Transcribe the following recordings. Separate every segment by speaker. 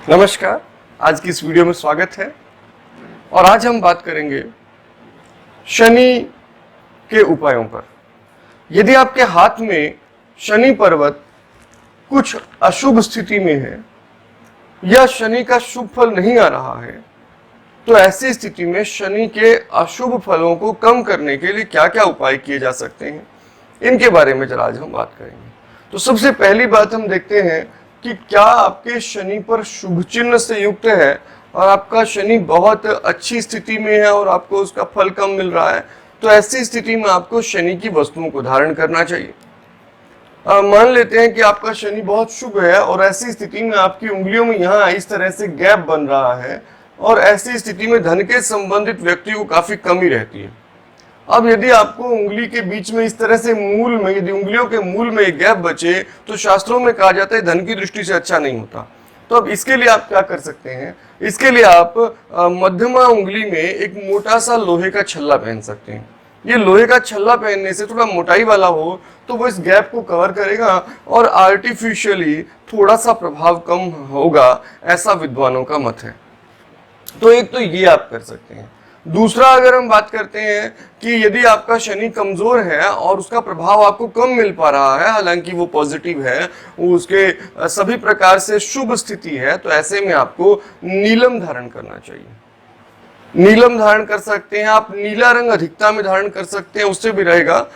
Speaker 1: नमस्कार, आज की इस वीडियो में स्वागत है। और आज हम बात करेंगे शनि के उपायों पर। यदि आपके हाथ में शनि पर्वत कुछ अशुभ स्थिति में है या शनि का शुभ फल नहीं आ रहा है, तो ऐसी स्थिति में शनि के अशुभ फलों को कम करने के लिए क्या क्या उपाय किए जा सकते हैं, इनके बारे में जरा आज हम बात करेंगे। तो सबसे पहली बात हम देखते हैं कि क्या आपके शनि पर शुभ चिन्ह से युक्त है और आपका शनि बहुत अच्छी स्थिति में है और आपको उसका फल कम मिल रहा है, तो ऐसी स्थिति में आपको शनि की वस्तुओं को धारण करना चाहिए। मान लेते हैं कि आपका शनि बहुत शुभ है और ऐसी स्थिति में आपकी उंगलियों में यहाँ इस तरह से गैप बन रहा है और ऐसी स्थिति में धन के संबंधित व्यक्ति को काफी कमी रहती है। अब यदि आपको उंगली के बीच में इस तरह से मूल में, यदि उंगलियों के मूल में एक गैप बचे तो शास्त्रों में कहा जाता है धन की दृष्टि से अच्छा नहीं होता। तो अब इसके लिए आप क्या कर सकते हैं, इसके लिए आप मध्यमा उंगली में एक मोटा सा लोहे का छल्ला पहन सकते हैं। ये लोहे का छल्ला पहनने से थोड़ा मोटाई वाला हो तो वो इस गैप को कवर करेगा और आर्टिफिशियली थोड़ा सा प्रभाव कम होगा, ऐसा विद्वानों का मत है। तो एक तो ये आप कर सकते हैं। दूसरा, अगर हम बात करते हैं कि यदि आपका शनि कमजोर है और उसका प्रभाव आपको कम मिल पा रहा है, हालांकि वो पॉजिटिव है, वो उसके सभी प्रकार से शुभ स्थिति है, तो ऐसे में आपको नीलम धारण करना चाहिए। नीलम धारण कर सकते हैं आप, नीला रंग अधिकता में धारण कर सकते हैं, उससे भी रहेगा।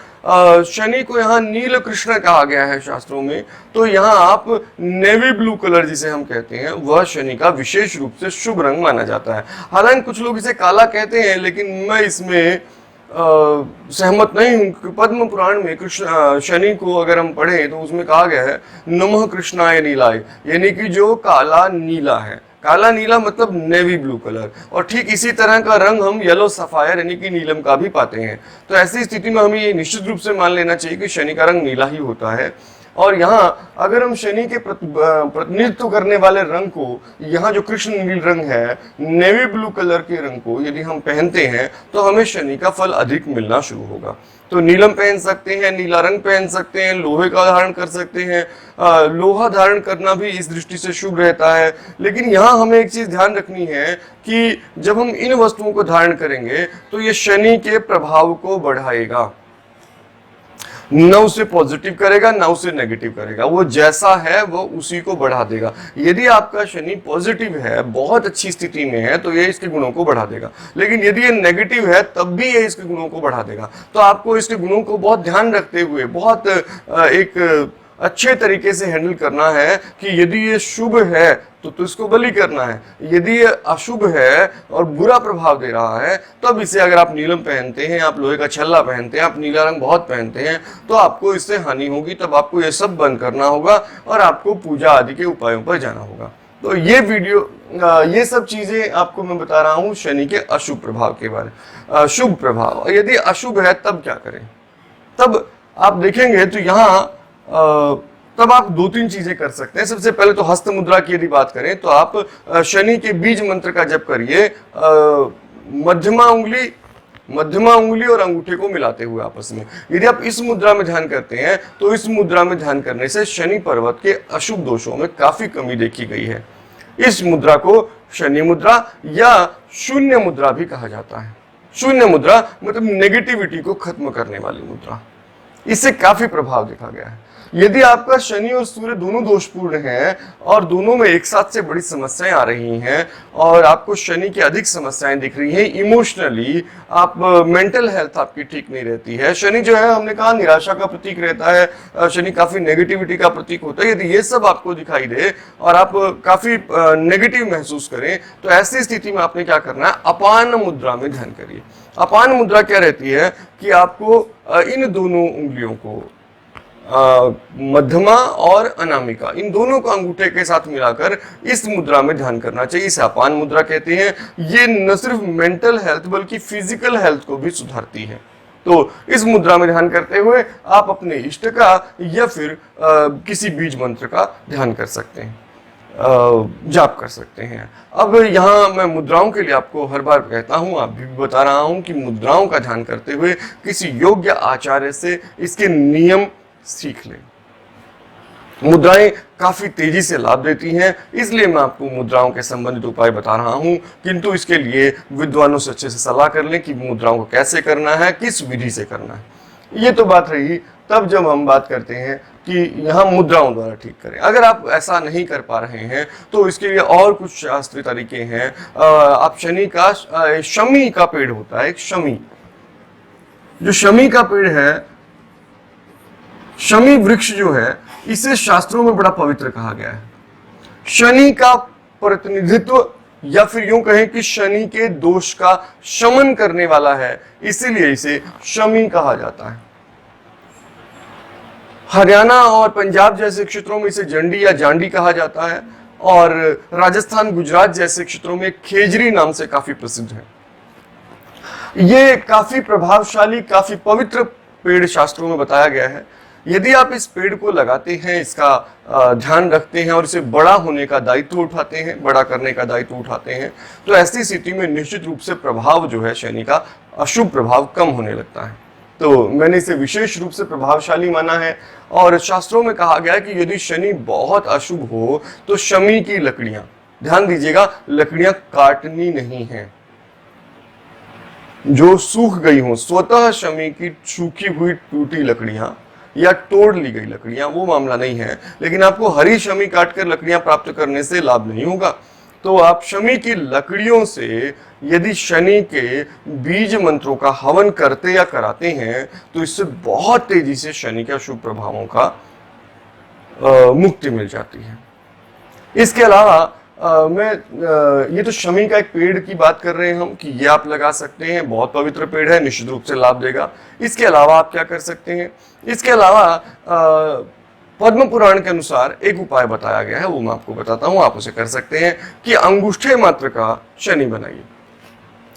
Speaker 1: शनि को यहाँ नील कृष्ण कहा गया है शास्त्रों में, तो यहाँ आप नेवी ब्लू कलर जिसे हम कहते हैं वह शनि का विशेष रूप से शुभ रंग माना जाता है। हालांकि कुछ लोग इसे काला कहते हैं, लेकिन मैं इसमें सहमत नहीं हूँ। पद्म पुराण में कृष्ण शनि को अगर हम पढ़ें तो उसमें कहा गया है नमः कृष्णाय नीलाय, यानी कि जो काला नीला है। काला नीला मतलब नेवी ब्लू कलर, और ठीक इसी तरह का रंग हम येलो सफायर यानी कि नीलम का भी पाते हैं। तो ऐसी स्थिति में हमें ये निश्चित रूप से मान लेना चाहिए कि शनि का रंग नीला ही होता है। और यहाँ अगर हम शनि के प्रतिनिधित्व करने वाले रंग को, यहाँ जो कृष्ण नील रंग है, नेवी ब्लू कलर के रंग को यदि हम पहनते हैं तो हमें शनि का फल अधिक मिलना शुरू होगा। तो नीलम पहन सकते हैं, नीला रंग पहन सकते हैं, लोहे का धारण कर सकते हैं। लोहा धारण करना भी इस दृष्टि से शुभ रहता है। लेकिन यहाँ हमें एक चीज ध्यान रखनी है कि जब हम इन वस्तुओं को धारण करेंगे तो ये शनि के प्रभाव को बढ़ाएगा, न उसे पॉजिटिव करेगा न उसे नेगेटिव करेगा। वो जैसा है वो उसी को बढ़ा देगा। यदि आपका शनि पॉजिटिव है, बहुत अच्छी स्थिति में है, तो ये इसके गुणों को बढ़ा देगा। लेकिन यदि ये नेगेटिव है तब भी ये इसके गुणों को बढ़ा देगा। तो आपको इसके गुणों को बहुत ध्यान रखते हुए बहुत एक अच्छे तरीके से हैंडल करना है कि यदि ये शुभ है तो इसको बलि करना है, यदि ये अशुभ है और बुरा प्रभाव दे रहा है तब इसे, अगर आप नीलम पहनते हैं, आप लोहे का छल्ला पहनते हैं, आप नीला रंग बहुत पहनते हैं, तो आपको इससे हानि होगी। तब आपको ये सब बंद करना होगा और आपको पूजा आदि के उपायों पर जाना होगा। तो ये वीडियो, ये सब चीजें आपको मैं बता रहा हूँ शनि के अशुभ प्रभाव के बारे। शुभ प्रभाव, यदि अशुभ है तब क्या करें, तब आप देखेंगे तो यहाँ तब आप दो तीन चीजें कर सकते हैं। सबसे पहले तो हस्त मुद्रा की यदि बात करें तो आप शनि के बीज मंत्र का जप करिए, मध्यमा उंगली और अंगूठे को मिलाते हुए आपस में। यदि आप इस मुद्रा में ध्यान करते हैं तो इस मुद्रा में ध्यान करने से शनि पर्वत के अशुभ दोषों में काफी कमी देखी गई है। इस मुद्रा को शनि मुद्रा या शून्य मुद्रा भी कहा जाता है। शून्य मुद्रा मतलब नेगेटिविटी को खत्म करने वाली मुद्रा, इससे काफी प्रभाव देखा गया है। यदि आपका शनि और सूर्य दोनों दोषपूर्ण हैं और दोनों में एक साथ से बड़ी समस्याएं आ रही हैं और आपको शनि की अधिक समस्याएं दिख रही हैं, इमोशनली आप, मेंटल हेल्थ आपकी ठीक नहीं रहती है, शनि जो है हमने कहा निराशा का प्रतीक रहता है, शनि काफी नेगेटिविटी का प्रतीक होता है, यदि ये सब आपको दिखाई दे और आप काफी नेगेटिव महसूस करें तो ऐसी स्थिति में आपने क्या करना है, अपान मुद्रा में ध्यान करिए। अपान मुद्रा क्या रहती है कि आपको इन दोनों उंगलियों को, मध्यमा और अनामिका, इन दोनों को अंगूठे के साथ मिलाकर इस मुद्रा में ध्यान करना चाहिए। इसे अपान मुद्रा कहते हैं। ये न सिर्फ मेंटल हेल्थ बल्कि फिजिकल हेल्थ को भी सुधारती है। तो इस मुद्रा में ध्यान करते हुए आप अपने इष्ट का या फिर किसी बीज मंत्र का ध्यान कर सकते हैं, जाप कर सकते हैं। अब यहाँ मैं मुद्राओं के लिए आपको हर बार कहता हूँ, आप भी बता रहा हूँ कि मुद्राओं का ध्यान करते हुए किसी योग्य आचार्य से इसके नियम सीख लें। मुद्राएं काफी तेजी से लाभ देती हैं, इसलिए मैं आपको मुद्राओं के संबंधित उपाय बता रहा हूं, किंतु इसके लिए विद्वानों से अच्छे से सलाह कर लें कि मुद्राओं को कैसे करना है, किस विधि से करना है। ये तो बात रही तब जब हम बात करते हैं कि यहाँ मुद्राओं द्वारा ठीक करें। अगर आप ऐसा नहीं कर पा रहे हैं तो इसके लिए और कुछ शास्त्रीय तरीके हैं। आप शनि का शमी का पेड़ होता है, एक शमी, जो शमी का पेड़ है, शमी वृक्ष जो है, इसे शास्त्रों में बड़ा पवित्र कहा गया है। शनि का प्रतिनिधित्व या फिर यूं कहें कि शनि के दोष का शमन करने वाला है, इसीलिए इसे शमी कहा जाता है। हरियाणा और पंजाब जैसे क्षेत्रों में इसे जंडी या जांडी कहा जाता है, और राजस्थान गुजरात जैसे क्षेत्रों में खेजरी नाम से काफी प्रसिद्ध है। ये काफी प्रभावशाली, काफी पवित्र पेड़ शास्त्रों में बताया गया है। यदि आप इस पेड़ को लगाते हैं, इसका ध्यान रखते हैं और इसे बड़ा होने का दायित्व उठाते हैं, बड़ा करने का दायित्व उठाते हैं, तो ऐसी स्थिति में निश्चित रूप से प्रभाव जो है शनि का, अशुभ प्रभाव कम होने लगता है। तो मैंने इसे विशेष रूप से प्रभावशाली माना है। और शास्त्रों में कहा गया है कि यदि शनि बहुत अशुभ हो तो शमी की लकड़ियां, ध्यान दीजिएगा, लकड़ियां काटनी नहीं है, जो सूख गई हो, स्वतः शमी की सूखी हुई टूटी लकड़ियां या तोड़ ली गई लकड़ियां, वो मामला नहीं है। लेकिन आपको हरी शमी काटकर लकड़ियां प्राप्त करने से लाभ नहीं होगा। तो आप शमी की लकड़ियों से यदि शनि के बीज मंत्रों का हवन करते या कराते हैं तो इससे बहुत तेजी से शनि के अशुभ प्रभावों का मुक्ति मिल जाती है। इसके अलावा ये तो शमी का एक पेड़ की बात कर रहे हैं हम कि ये आप लगा सकते हैं, बहुत पवित्र पेड़ है, निश्चित रूप से लाभ देगा। इसके अलावा आप क्या कर सकते हैं? इसके अलावा पद्म पुराण के अनुसार एक उपाय बताया गया है, वो मैं आपको बताता हूं, आप उसे कर सकते हैं कि अंगूठे मात्र का शनि बनाइए।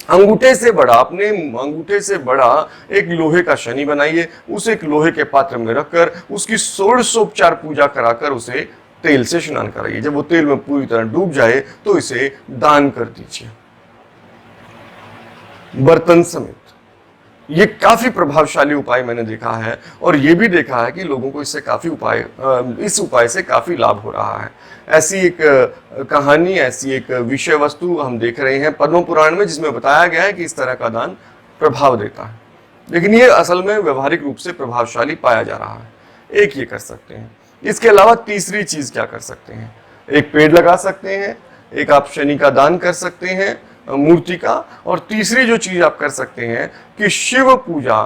Speaker 1: अंगूठे से बड़ा, अपने अंगूठे से बड़ा एक लोहे का शनि बनाइए, उसे एक लोहे के पात्र में रखकर उसकी षोडशोपचार पूजा कराकर उसे तेल से स्नान कराइए। जब वो तेल में पूरी तरह डूब जाए तो इसे दान कर दीजिए, बर्तन समेत। ये काफी प्रभावशाली उपाय मैंने देखा है, और ये भी देखा है कि लोगों को इससे काफी इस उपाय से काफी लाभ हो रहा है। ऐसी एक कहानी, ऐसी एक विषय वस्तु हम देख रहे हैं पद्म पुराण में, जिसमें बताया गया है कि इस तरह का दान प्रभाव देता है, लेकिन ये असल में व्यवहारिक रूप से प्रभावशाली पाया जा रहा है। एक ये कर सकते हैं। इसके अलावा तीसरी चीज क्या कर सकते हैं? एक पेड़ लगा सकते हैं, एक आप शनि का दान कर सकते हैं, मूर्ति का, और तीसरी जो चीज आप कर सकते हैं कि शिव पूजा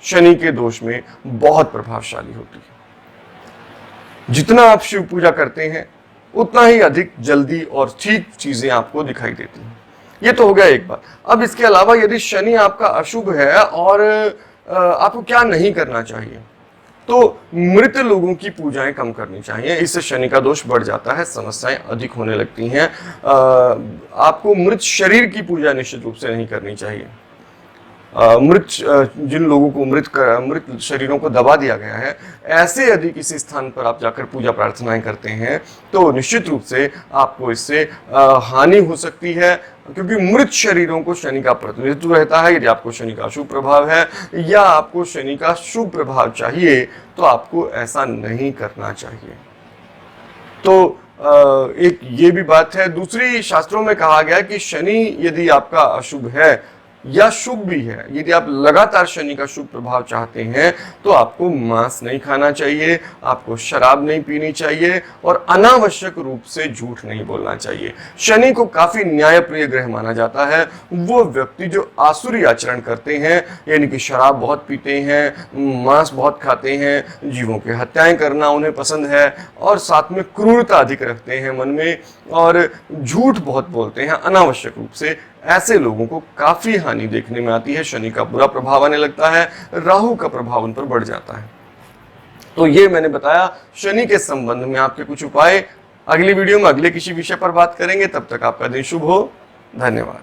Speaker 1: शनि के दोष में बहुत प्रभावशाली होती है। जितना आप शिव पूजा करते हैं उतना ही अधिक जल्दी और ठीक चीजें आपको दिखाई देती हैं। ये तो हो गया एक बात। अब इसके अलावा यदि शनि आपका अशुभ है और आपको क्या नहीं करना चाहिए, तो मृत लोगों की पूजाएं कम करनी चाहिए, इससे शनि का दोष बढ़ जाता है, समस्याएं अधिक होने लगती हैं। आपको मृत शरीर की पूजा निश्चित रूप से नहीं करनी चाहिए। जिन लोगों को मृत शरीरों को दबा दिया गया है, ऐसे यदि किसी स्थान पर आप जाकर पूजा प्रार्थनाएं करते हैं तो निश्चित रूप से आपको इससे हानि हो सकती है, क्योंकि मृत शरीरों को शनि का प्रतिनिधित्व रहता है। यदि आपको शनि का शुभ प्रभाव है या आपको शनि का शुभ प्रभाव चाहिए तो आपको ऐसा नहीं करना चाहिए। तो एक ये भी बात है। दूसरी, शास्त्रों में कहा गया कि शनि यदि आपका अशुभ है या शुभ भी है, यदि आप लगातार शनि का शुभ प्रभाव चाहते हैं तो आपको मांस नहीं खाना चाहिए, आपको शराब नहीं पीनी चाहिए, और अनावश्यक रूप से झूठ नहीं बोलना चाहिए। शनि को काफी न्यायप्रिय ग्रह माना जाता है। वो व्यक्ति जो आसुरी आचरण करते हैं, यानी कि शराब बहुत पीते हैं, मांस बहुत खाते हैं, जीवों की हत्याएं करना उन्हें पसंद है, और साथ में क्रूरता अधिक रखते हैं मन में, और झूठ बहुत बोलते हैं अनावश्यक रूप से, ऐसे लोगों को काफी हानि देखने में आती है। शनि का बुरा प्रभाव आने लगता है, राहु का प्रभाव उन पर बढ़ जाता है। तो ये मैंने बताया शनि के संबंध में आपके कुछ उपाय। अगली वीडियो में अगले किसी विषय पर बात करेंगे। तब तक आपका दिन शुभ हो। धन्यवाद।